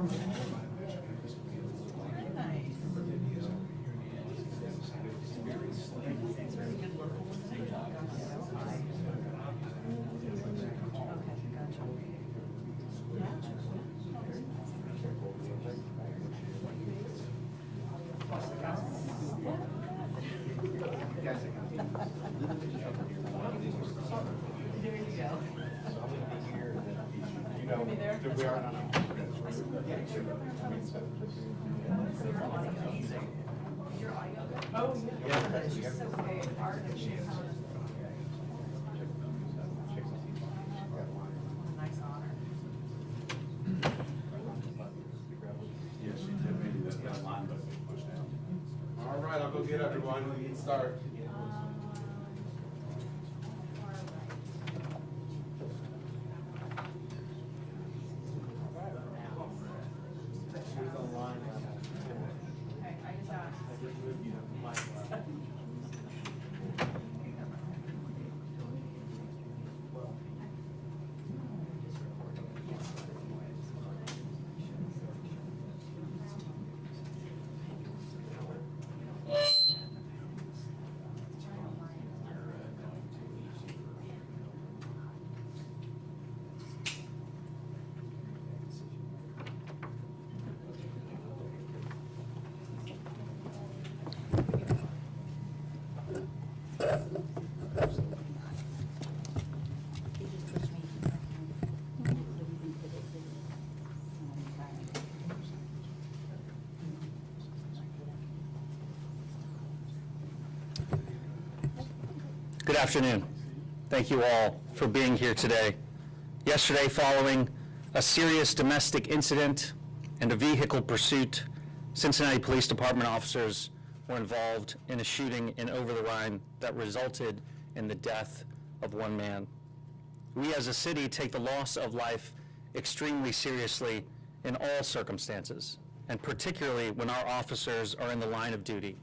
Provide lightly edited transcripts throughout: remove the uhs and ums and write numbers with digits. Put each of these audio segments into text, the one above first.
All right, I'll go get everyone. We can start. Good afternoon. Thank you all for being here today. Yesterday, following a serious domestic incident and a vehicle pursuit, Cincinnati Police Department officers were involved in a shooting in Over the Rhine that resulted in the death of one man. We as a city take the loss of life extremely seriously in all circumstances, and particularly when our officers are in the line of duty.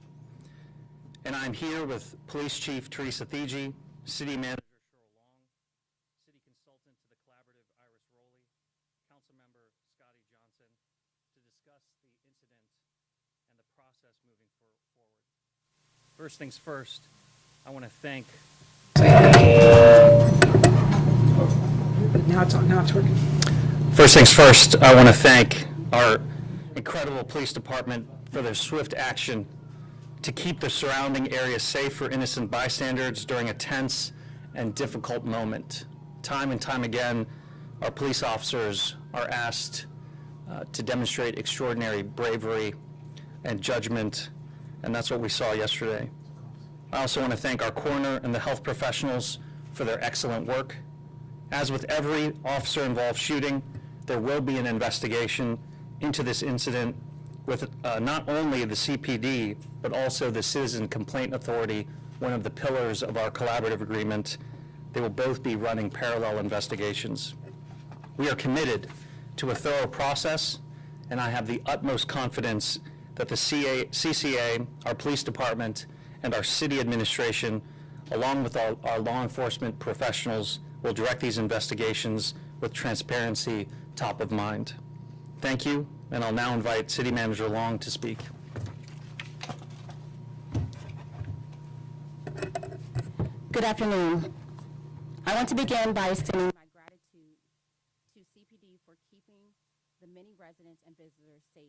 And I'm here with Police Chief Teresa Thigi, City Manager Cheryl Long, City Consultant to the Collaborative Iris Rowley, Councilmember Scotty Johnson, to discuss the incident and the process moving forward. First things first, I want to thank... Now it's working. First things first, I want to thank our incredible police department for their swift action to keep the surrounding area safe for innocent bystanders during a tense and difficult moment. Time and time again, our police officers are asked to demonstrate extraordinary bravery and judgment, and that's what we saw yesterday. I also want to thank our coroner and the health professionals for their excellent work. As with every officer-involved shooting, there will be an investigation into this incident with not only the CPD, but also the Citizen Complaint Authority, one of the pillars of our collaborative agreement. They will both be running parallel investigations. We are committed to a thorough process, and I have the utmost confidence that the CCA, our police department, and our city administration, along with our law enforcement professionals, will direct these investigations with transparency top of mind. Thank you, and I'll now invite City Manager Long to speak. Good afternoon. I want to begin by extending my gratitude to CPD for keeping the many residents and visitors safe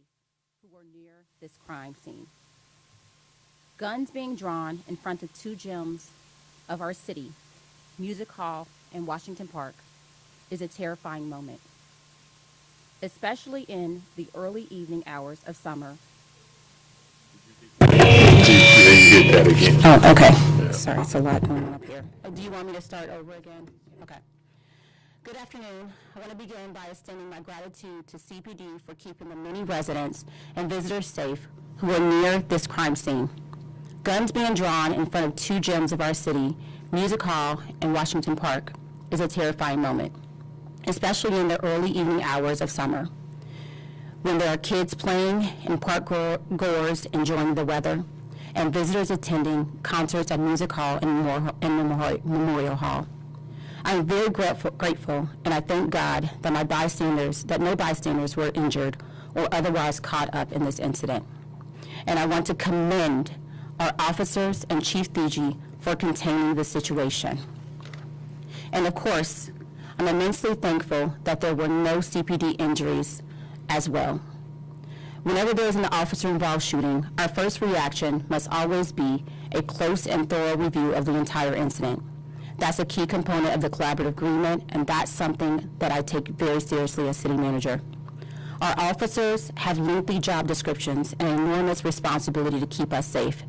who were near this crime scene. Guns being drawn in front of two gyms of our city, Music Hall and Washington Park, is a terrifying moment, especially in the early evening hours of summer. You get that again. Oh, okay. Yeah. Sorry, it's a lot going on up here. Do you want me to start over again? Okay. Good afternoon. I want to begin by extending my gratitude to CPD for keeping the many residents and visitors safe who were near this crime scene. Guns being drawn in front of two gyms of our city, Music Hall and Washington Park, is a terrifying moment, especially in the early evening hours of summer, when there are kids playing and park goers enjoying the weather, and visitors attending concerts at Music Hall and Memorial Hall. I am very grateful, and I thank God that no bystanders were injured or otherwise caught up in this incident. And I want to commend our officers and Chief Thigi for containing the situation. And of course, I'm immensely thankful that there were no CPD injuries as well. Whenever there is an officer-involved shooting, our first reaction must always be a close and thorough review of the entire incident. That's a key component of the collaborative agreement, and that's something that I take very seriously as city manager. Our officers have lengthy job descriptions and enormous responsibility to keep us safe.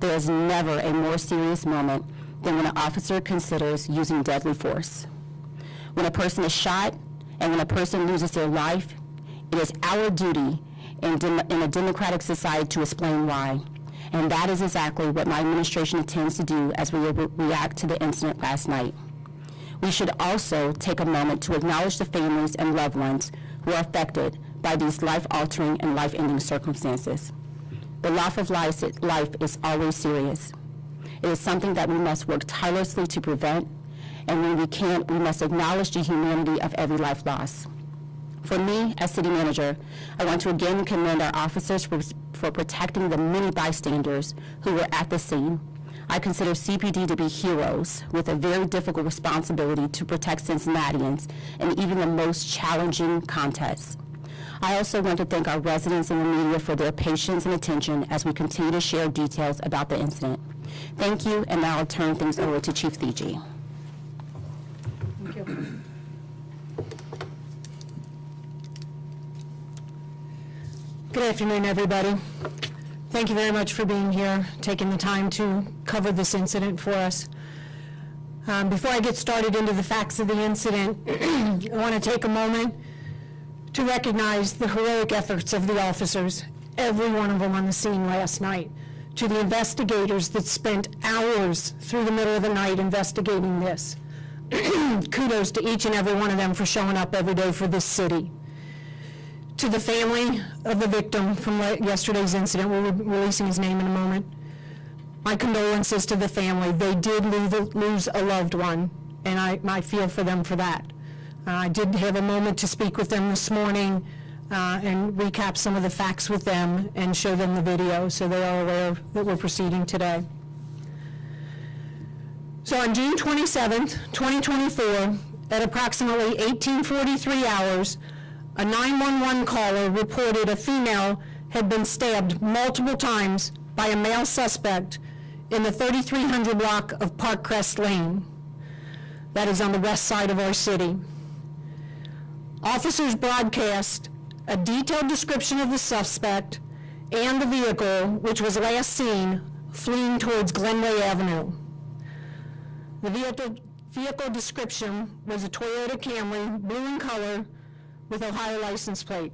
There is never a more serious moment than when an officer considers using deadly force. When a person is shot and when a person loses their life, it is our duty in a democratic society to explain why. And that is exactly what my administration intends to do as we react to the incident last night. We should also take a moment to acknowledge the families and loved ones who are affected by these life-altering and life-ending circumstances. The loss of life is always serious. It is something that we must work tirelessly to prevent, and when we can't, we must acknowledge the humanity of every life lost. For me, as city manager, I want to again commend our officers for protecting the many bystanders who were at the scene. I consider CPD to be heroes with a very difficult responsibility to protect Cincinnatians in even the most challenging contexts. I also want to thank our residents and the media for their patience and attention as we continue to share details about the incident. Thank you, and now I'll turn things over to Chief Thigi. Thank you. Good afternoon, everybody. Thank you very much for being here, taking the time to cover this incident for us. Before I get started into the facts of the incident, I want to take a moment to recognize the heroic efforts of the officers, every one of them on the scene last night, to the investigators that spent hours through the middle of the night investigating this. Kudos to each and every one of them for showing up every day for this city. To the family of the victim from yesterday's incident, we'll be releasing his name in a moment, my condolences to the family. They did lose a loved one, and I feel for them for that. I did have a moment to speak with them this morning and recap some of the facts with them and show them the video so they are aware that we're proceeding today. So on June 27th, 2024, at approximately 18:43 hours, a 911 caller reported a female had been stabbed multiple times by a male suspect in the 3300 block of Parkcrest Lane. That is on the west side of our city. Officers broadcast a detailed description of the suspect and the vehicle, which was last seen fleeing towards Glenway Avenue. The vehicle description was a Toyota Camry, blue in color, with Ohio license plate.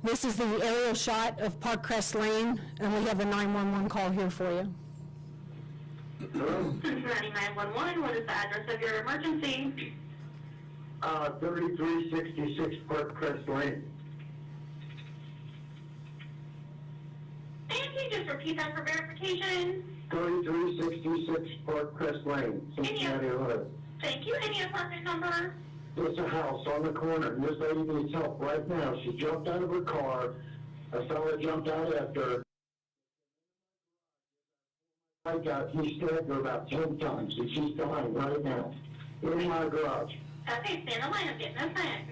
This is the aerial shot of Parkcrest Lane, and we have a 911 call here for you. Cincinnati 911, what is the address of your emergency? 3366 Parkcrest Lane. And can you just repeat that for verification? 3366 Parkcrest Lane, Cincinnati, Ohio. Thank you. Any apartment number? There's a house on the corner, and this lady needs help right now. She jumped out of her car. A fella jumped out after her. He stabbed her about 10 times, and she's dying right now in my garage. Okay, stay in the line. I'm getting a friend.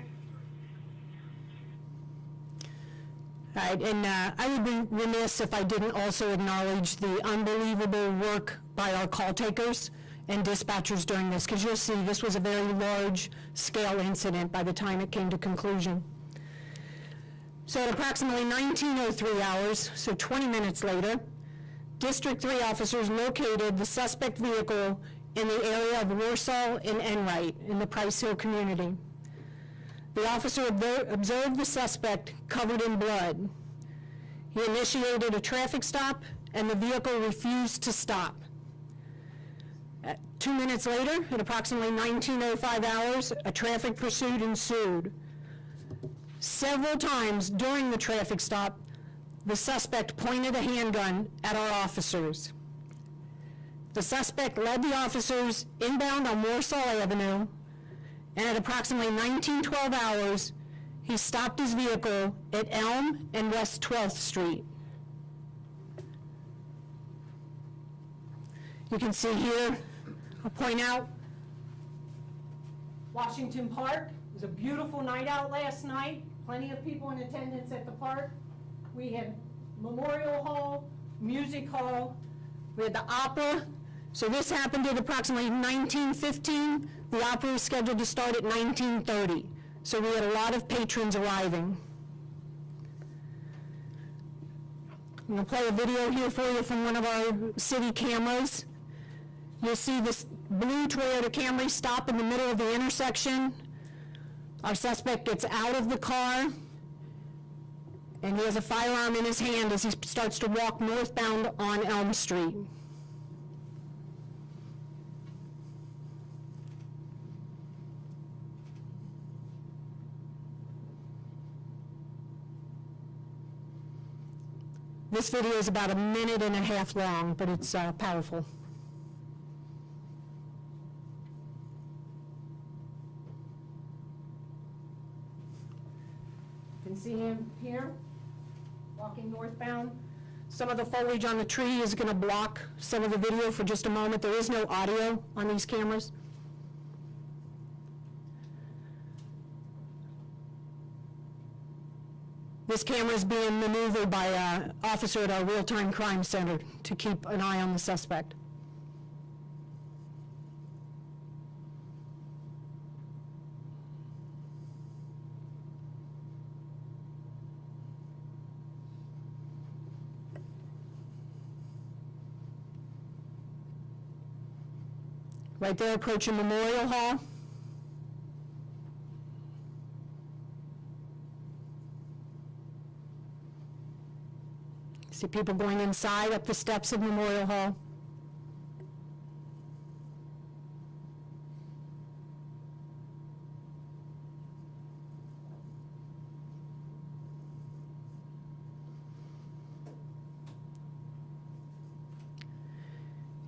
All right, and I would be remiss if I didn't also acknowledge the unbelievable work by our call takers and dispatchers during this, because you'll see this was a very large-scale incident by the time it came to conclusion. So at approximately 19:03 hours, so 20 minutes later, District 3 officers located the suspect vehicle in the area of Warsaw and Enright in the Price Hill community. The officer observed the suspect covered in blood. He initiated a traffic stop, and the vehicle refused to stop. 2 minutes later, at approximately 19:05 hours, a traffic pursuit ensued. Several times during the traffic stop, the suspect pointed a handgun at our officers. The suspect led the officers inbound on Warsaw Avenue, and at approximately 19:12 hours, he stopped his vehicle at Elm and West 12th Street. You can see here, I'll point out, Washington Park. It was a beautiful night out last night. Plenty of people in attendance at the park. We had Memorial Hall, Music Hall, we had the opera. So this happened at approximately 19:15. The opera was scheduled to start at 19:30. So we had a lot of patrons arriving. I'm going to play a video here for you from one of our city cameras. You'll see this blue Toyota Camry stop in the middle of the intersection. Our suspect gets out of the car, and he has a firearm in his hand as he starts to walk northbound on Elm Street. This video is about 1.5 minutes long, but it's powerful. You can see him here, walking northbound. Some of the foliage on the tree is going to block some of the video for just a moment. There is no audio on these cameras. This camera is being maneuvered by an officer at our real-time crime center to keep an eye on the suspect. Right there, approaching Memorial Hall. See people going inside up the steps of Memorial Hall.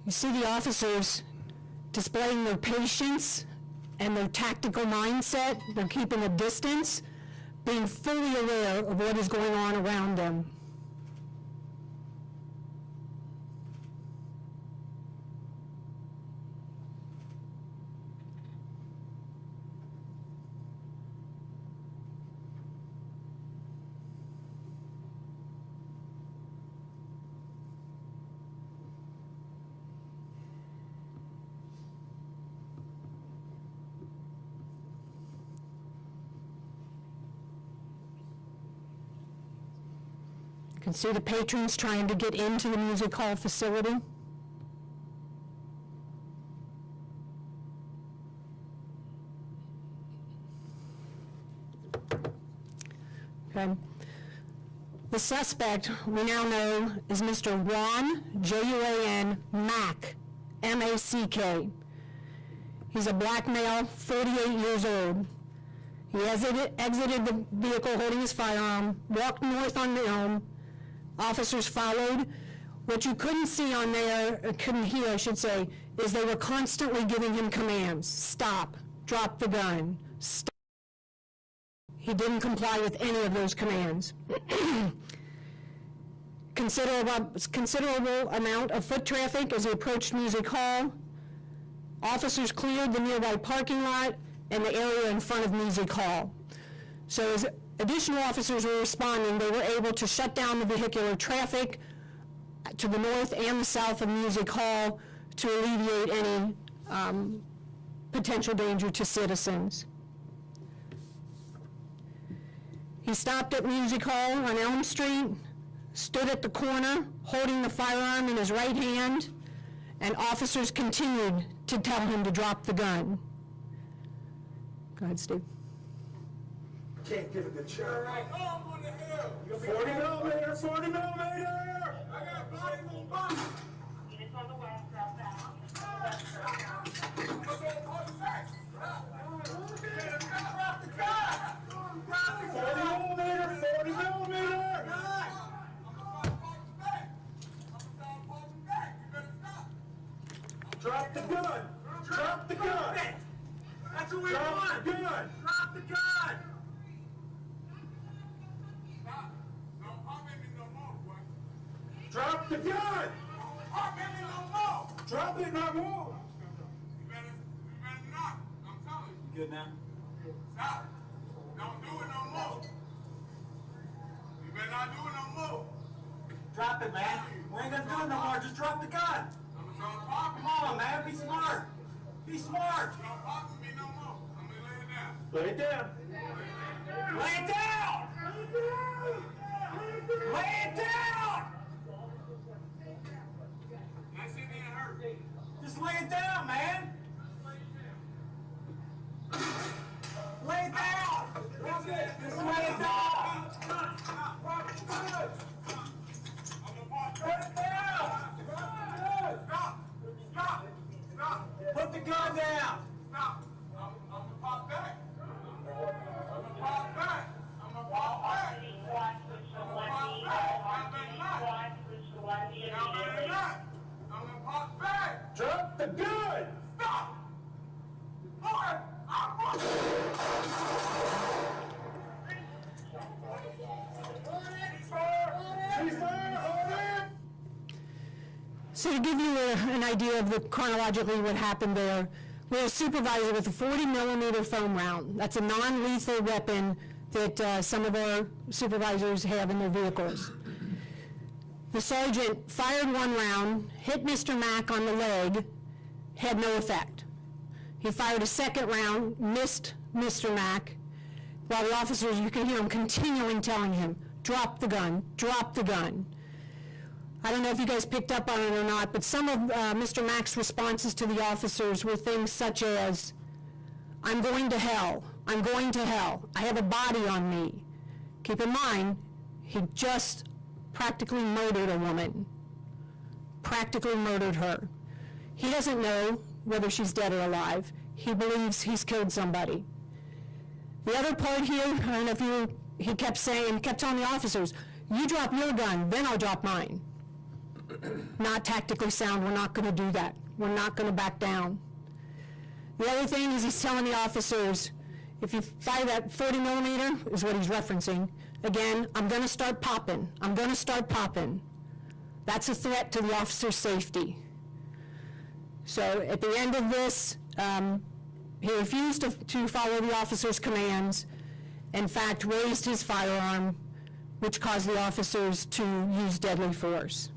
You see the officers displaying their patience and their tactical mindset. They're keeping a distance, being fully aware of what is going on around them. You can see the patrons trying to get into the music hall facility. Okay. The suspect, we now know, is Mr. Juan, J-U-A-N, Mack, M-A-C-K. He's a black male, 48 years old. He exited the vehicle holding his firearm, walked north on the Elm. Officers followed. What you couldn't see on there, or couldn't hear, I should say, is they were constantly giving him commands. Stop, drop the gun, stop. He didn't comply with any of those commands. Considerable amount of foot traffic as he approached Music Hall. Officers cleared the nearby parking lot and the area in front of Music Hall. So as additional officers were responding, they were able to shut down the vehicular traffic to the north and the south of Music Hall to alleviate any potential danger to citizens. He stopped at Music Hall on Elm Street, stood at the corner holding the firearm in his right hand, and officers continued to tell him to drop the gun. Go ahead, Steve. Can't give it the check. 40 millimeter, 40 millimeter! I got bodies on bodies! Units on the west, southbound. Drop the gun! Drop the gun! That's what we Drop want! the gun! Drop the gun! Drop the gun! Drop it no more! You better not. I'm telling you. Good now? Stop. Don't do it no more. You better not do it no more. Drop it, man. We ain't gonna do it no more. Just drop the gun. I'm gonna pop it. Come on, man. Be smart. Be smart. Don't pop with me no more. I'm gonna lay it down. Lay it down. Lay it down! Lay it down! That shit didn't hurt. Just lay it down, man. Lay it down. That's it. Just lay it down. Put it down. Stop. Put the gun down. Stop. I'm gonna pop back. I'm gonna pop back. I'm gonna pop back. Y'all better not. I'm gonna pop back. Drop the gun. Stop. Boy, I'm So to give you an idea of chronologically what happened there, we had a supervisor with a 40 millimeter foam round. That's a non-lethal weapon that some of our supervisors have in their vehicles. The sergeant fired one round, hit Mr. Mack on the leg, had no effect. He fired a second round, missed Mr. Mack, while the officers, you can hear him continuing telling him, drop the gun, drop the gun. I don't know if you guys picked up on it or not, but some of Mr. Mack's responses to the officers were things such as, I'm going to hell, I'm going to hell, I have a body on me. Keep in mind, he just practically murdered a woman, practically murdered her. He doesn't know whether she's dead or alive. He believes he's killed somebody. The other part here, I don't know if he kept telling the officers, you drop your gun, then I'll drop mine. Not tactically sound, we're not going to do that. We're not going to back down. The other thing is he's telling the officers, if you fire that 40 millimeter, is what he's referencing, again, I'm going to start popping. I'm going to start popping. That's a threat to the officer's safety. So at the end of this, he refused to follow the officer's commands, in fact, raised his firearm, which caused the officers to use deadly force.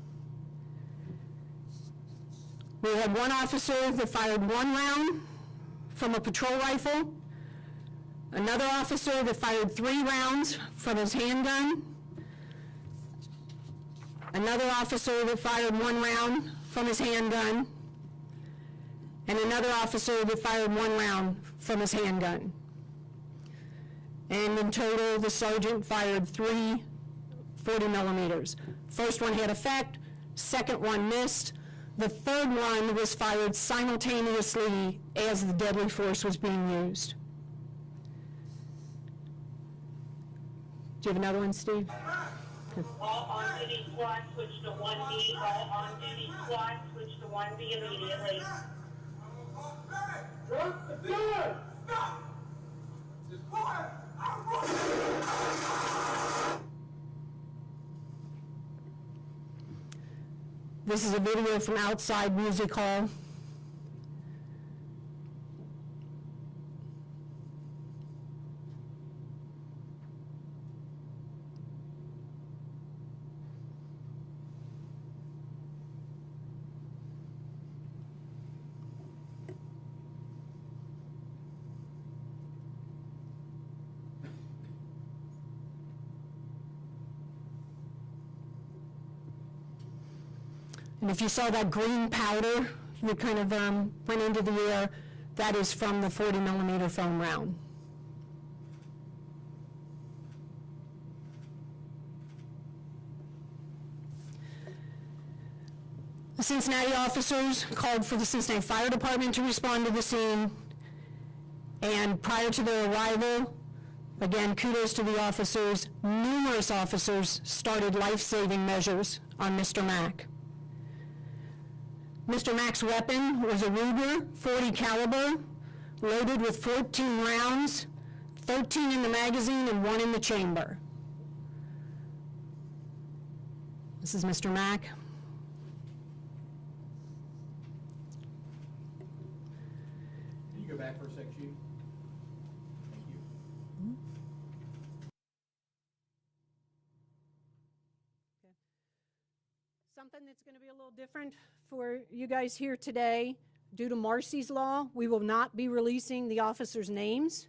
We had one officer that fired one round from a patrol rifle, another officer that fired 3 rounds from his handgun, another officer that fired 1 round from his handgun, and another officer that fired 1 round from his handgun. And in total, the sergeant fired 3 40 millimeters. First one had effect, second one missed, the third one was fired simultaneously as the deadly force was being used. Do you have another one, Steve? All on-duty squad, switch to 1B. All on-duty squad, switch to 1B immediately. Drop the gun. Stop. Just boy, I'm running. This is a video from outside Music Hall. And if you saw that green powder that kind of went into the air, that is from the 40 millimeter foam round. The Cincinnati officers called for the Cincinnati Fire Department to respond to the scene, and prior to their arrival, again, kudos to the officers, numerous officers started life-saving measures on Mr. Mack. Mr. Mack's weapon was a Ruger 40 caliber, loaded with 14 rounds, 13 in the magazine and 1 in the chamber. This is Mr. Mack. Can you go back for a sec, Chief? Thank you. Something that's going to be a little different for you guys here today. Due to Marcy's Law, we will not be releasing the officers' names.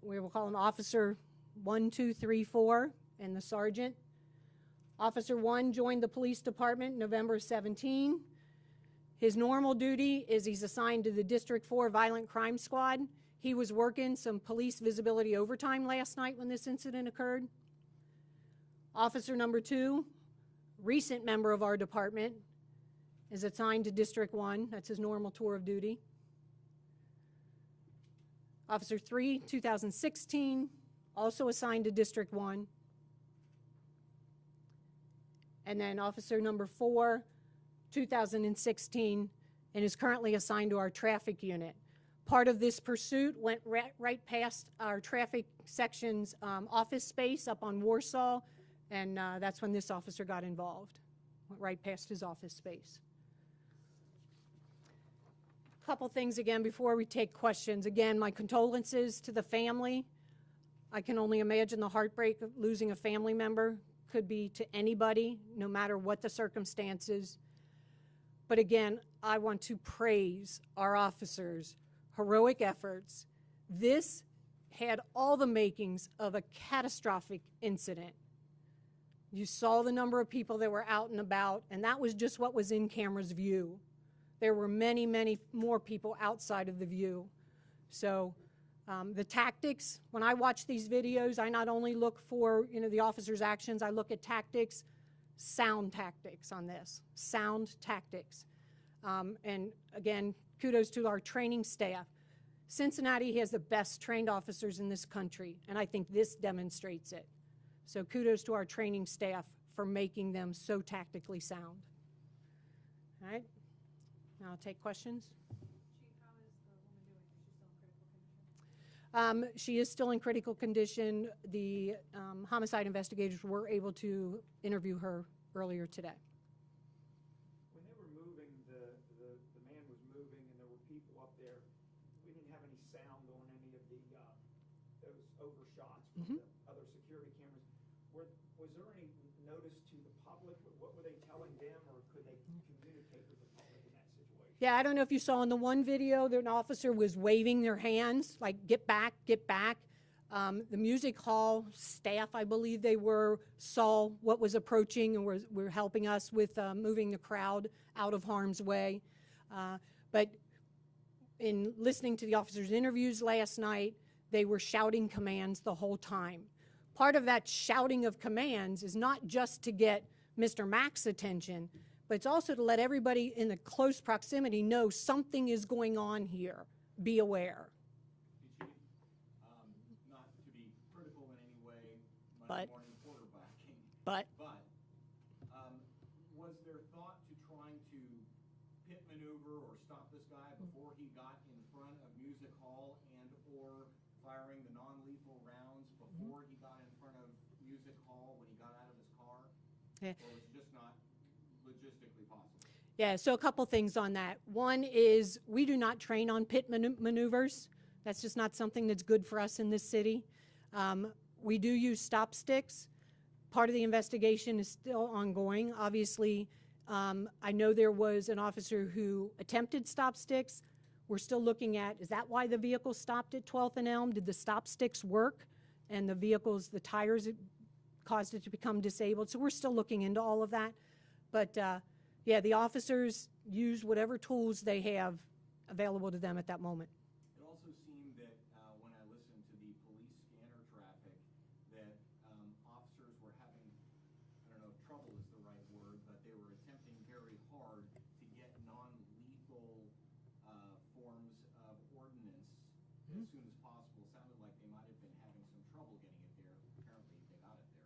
We will call them Officer 1, 2, 3, 4, and the sergeant. Officer 1 joined the police department November 17. His normal duty is he's assigned to the District 4 Violent Crime Squad. He was working some police visibility overtime last night when this incident occurred. Officer number 2, recent member of our department, is assigned to District 1. That's his normal tour of duty. Officer 3, 2016, also assigned to District 1. And then Officer number 4, 2016, and is currently assigned to our traffic unit. Part of this pursuit went right past our traffic section's office space up on Warsaw, and that's when this officer got involved. Went right past his office space. A couple things again before we take questions. Again, my condolences to the family. I can only imagine the heartbreak of losing a family member. Could be to anybody, no matter what the circumstances. But again, I want to praise our officers' heroic efforts. This had all the makings of a catastrophic incident. You saw the number of people that were out and about, and that was just what was in camera's view. There were many, many more people outside of the view. So the tactics, when I watch these videos, I not only look for, the officer's actions, I look at tactics, sound tactics on this, sound tactics. And again, kudos to our training staff. Cincinnati has the best trained officers in this country, and I think this demonstrates it. So kudos to our training staff for making them so tactically sound. All right, now I'll take questions. She is still in critical condition. The homicide investigators were able to interview her earlier today. When they were moving, the man was moving and there were people up there. We didn't have any sound on any of those overshots from the other security cameras. Was there any notice to the public? What were they telling them, or could they communicate with the public in that situation? Yeah, I don't know if you saw in the one video that an officer was waving their hands, like, get back, get back. The music hall staff, I believe they were, saw what was approaching and were helping us with moving the crowd out of harm's way. But in listening to the officers' interviews last night, they were shouting commands the whole time. Part of that shouting of commands is not just to get Mr. Mack's attention, but it's also to let everybody in the close proximity know something is going on here. Be aware. Chief, not to be critical in any way, Monday morning quarterbacking, but was there thought to trying to pit maneuver or stop this guy before he got in front of Music Hall and or firing the non-lethal rounds before he got in front of Music Hall when he got out of his car? Yeah. Or was it just not logistically possible? Yeah, so a couple things on that. One is we do not train on pit maneuvers. That's just not something that's good for us in this city. We do use stop sticks. Part of the investigation is still ongoing. Obviously, I know there was an officer who attempted stop sticks. We're still looking at, is that why the vehicle stopped at 12th and Elm? Did the stop sticks work? And the tires caused it to become disabled. So we're still looking into all of that. But yeah, the officers use whatever tools they have available to them at that moment. It also seemed that when I listened to the police scanner traffic, that officers were having, I don't know if trouble is the right word, but they were attempting very hard to get non-lethal forms of ordnance as soon as possible. Sounded like they might have been having some trouble getting it there. Apparently they got it there.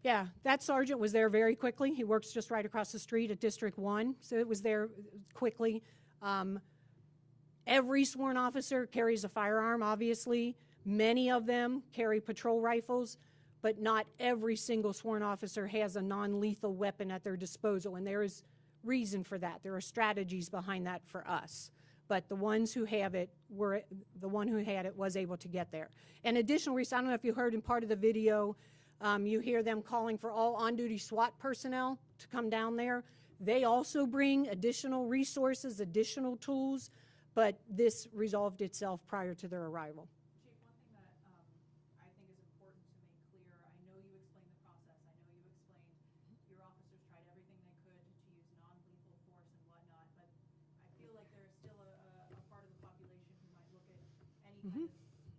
Yeah, that sergeant was there very quickly. He works just right across the street at District 1, so it was there quickly. Every sworn officer carries a firearm, obviously. Many of them carry patrol rifles. but not every single sworn officer has a non-lethal weapon at their disposal, and there is reason for that. There are strategies behind that for us. But the ones who have it the one who had it was able to get there. And additional reason, I don't know if you heard in part of the video, you hear them calling for all on-duty SWAT personnel to come down there. They also bring additional resources, additional tools, but this resolved itself prior to their arrival. Chief, one thing that I think is important to make clear, I know you explained the process, I know you explained your officers tried everything they could to use non-lethal force and whatnot, but I feel like there is still a part of the population who might look at any kind of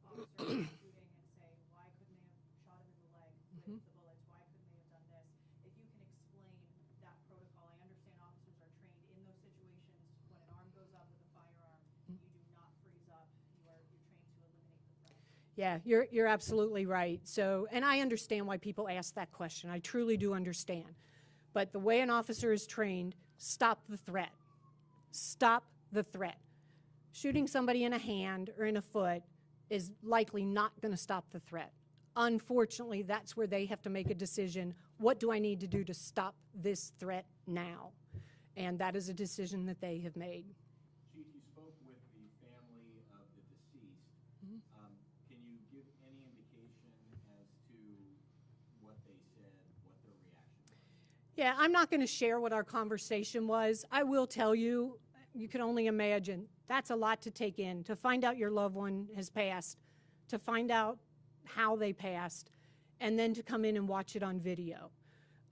officer shooting and say, why couldn't they have shot him in the leg with the bullets? Why couldn't they have done this? If you can explain that protocol, I understand officers are trained in those situations. When an arm goes up with a firearm, you do not freeze up. You're trained to eliminate the threat. Yeah, you're absolutely right. So, and I understand why people ask that question. I truly do understand. But the way an officer is trained, stop the threat. Stop the threat. Shooting somebody in a hand or in a foot is likely not going to stop the threat. Unfortunately, that's where they have to make a decision. What do I need to do to stop this threat now? And that is a decision that they have made. Chief, you spoke with the family of the deceased. Can you give any indication as to what they said, what their reaction was? Yeah, I'm not going to share what our conversation was. I will tell you, you can only imagine, that's a lot to take in, to find out your loved one has passed, to find out how they passed, and then to come in and watch it on video.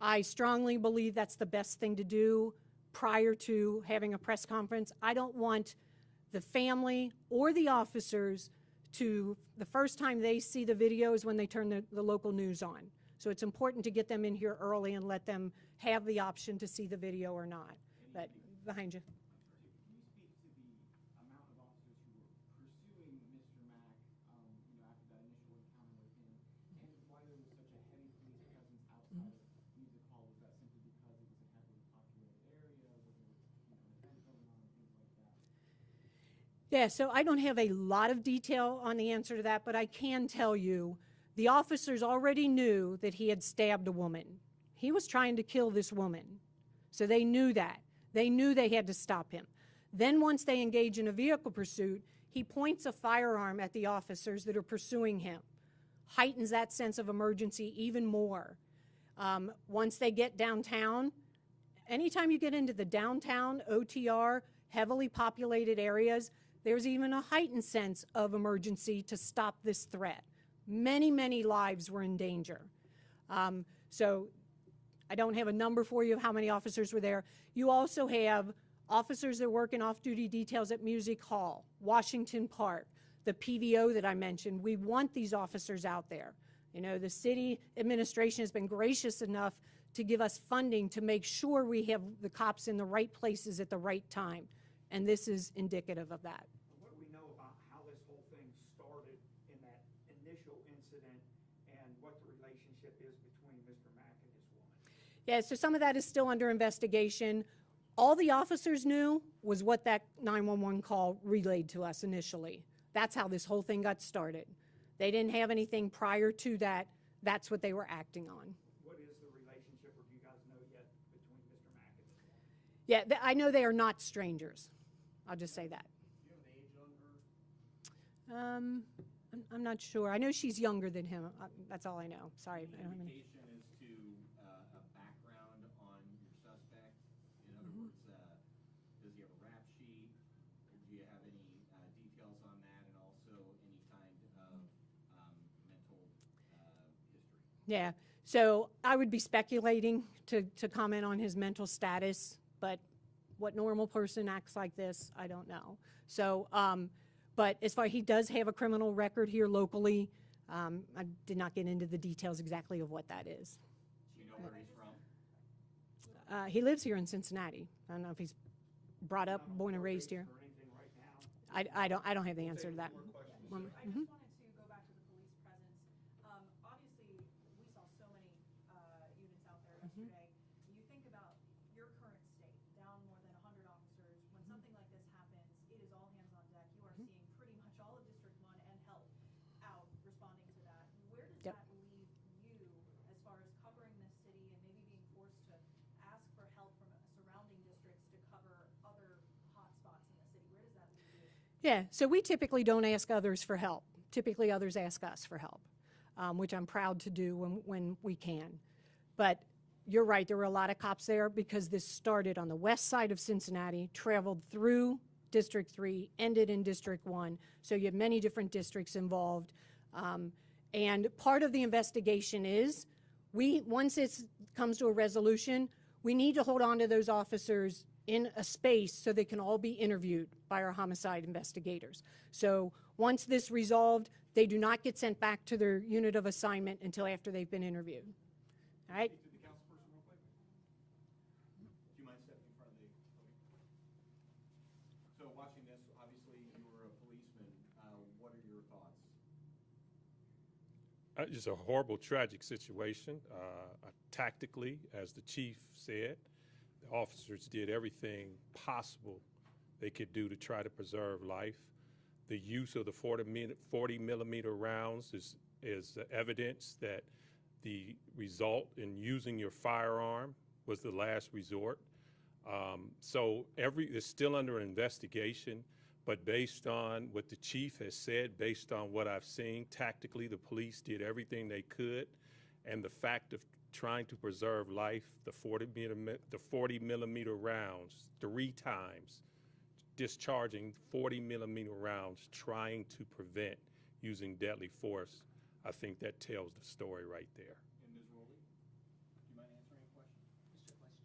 I strongly believe that's the best thing to do prior to having a press conference. I don't want the family or the officers to, the first time they see the video is when they turn the local news on. So it's important to get them in here early and let them have the option to see the video or not. But behind you. Can you speak to the amount of officers who were pursuing Mr. Mack, after that initial encounter with him, and why there was such a heavy police presence outside of Music Hall? Was that simply because it was a heavily populated area? Was there, an event going on, things like that? Yeah, so I don't have a lot of detail on the answer to that, but I can tell you the officers already knew that he had stabbed a woman. He was trying to kill this woman. So they knew that. They knew they had to stop him. Then once they engage in a vehicle pursuit, he points a firearm at the officers that are pursuing him. Heightens that sense of emergency even more. Once they get downtown, anytime you get into the downtown, OTR, heavily populated areas, there's even a heightened sense of emergency to stop this threat. Many, many lives were in danger. So I don't have a number for you of how many officers were there. You also have officers that work in off-duty details at Music Hall, Washington Park, the PVO that I mentioned. We want these officers out there. The city administration has been gracious enough to give us funding to make sure we have the cops in the right places at the right time. And this is indicative of that. What do we know about how this whole thing started in that initial incident and what the relationship is between Mr. Mack and his woman? Yeah, so some of that is still under investigation. All the officers knew was what that 911 call relayed to us initially. That's how this whole thing got started. They didn't have anything prior to that. That's what they were acting on. What is the relationship, or do you guys know yet, between Mr. Mack and his woman? Yeah, I know they are not strangers. I'll just say that. Do you have an age on her? I'm not sure. I know she's younger than him. That's all I know. Sorry. I don't have any. Indication as to a background on your suspect? In other words, does he have a rap sheet? Do you have any details on that, and also any kind of mental history? Yeah. So I would be speculating to comment on his mental status, but what normal person acts like this, I don't know. So, but as far he does have a criminal record here locally, I did not get into the details exactly of what that is. Do you know where he's from? He lives here in Cincinnati. I don't know if he's brought up, born and raised here. Or anything right now? I don't have the answer to that. I just wanted to go back to the police presence. Obviously, we saw so many units out there yesterday. You think about your current state, down more than 100 officers. When something like this happens, it is all hands on deck. You are seeing pretty much all of District 1 and help out responding to that. Where does Yep. that leave you Yeah, so we typically don't ask others for help. Typically, others ask us for help, which I'm proud to do when we can. But you're right, there were a lot of cops there because this started on the west side of Cincinnati, traveled through District 3, ended in District 1. So you have many different districts involved. And part of the investigation is, once it comes to a resolution, we need to hold on to those officers in a space so they can all be interviewed by our homicide investigators. So once this resolved, they do not get sent back to their unit of assignment until after they've been interviewed. All right? Speak to the councilperson real quick. Do you mind stepping in front of the podium? So watching this, obviously you were a policeman. What are your thoughts? It's a horrible, tragic situation. Tactically, as the chief said, the officers did everything possible they could do to try to preserve life. The use of the 40 millimeter rounds is evidence that the result in using your firearm was the last resort. So it's still under investigation, but based on what the chief has said, based on what I've seen, tactically the police did everything they could, and the fact of trying to preserve life, the 40 millimeter rounds, 3 times, discharging 40 millimeter rounds, trying to prevent using deadly force, I think that tells the story right there. And Ms. Rowley, do you mind answering a question? What's your question?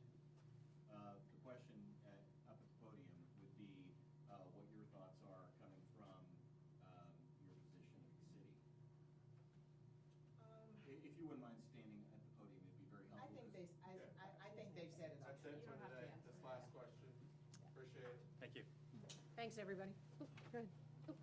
The question up at the podium would be what your thoughts are coming from your position at the city. If you wouldn't mind standing at the podium, it'd be very helpful. I think they've said it. That's it for today. This last question. Appreciate it. Thank you. Thanks, everybody. Oh, good. Oh.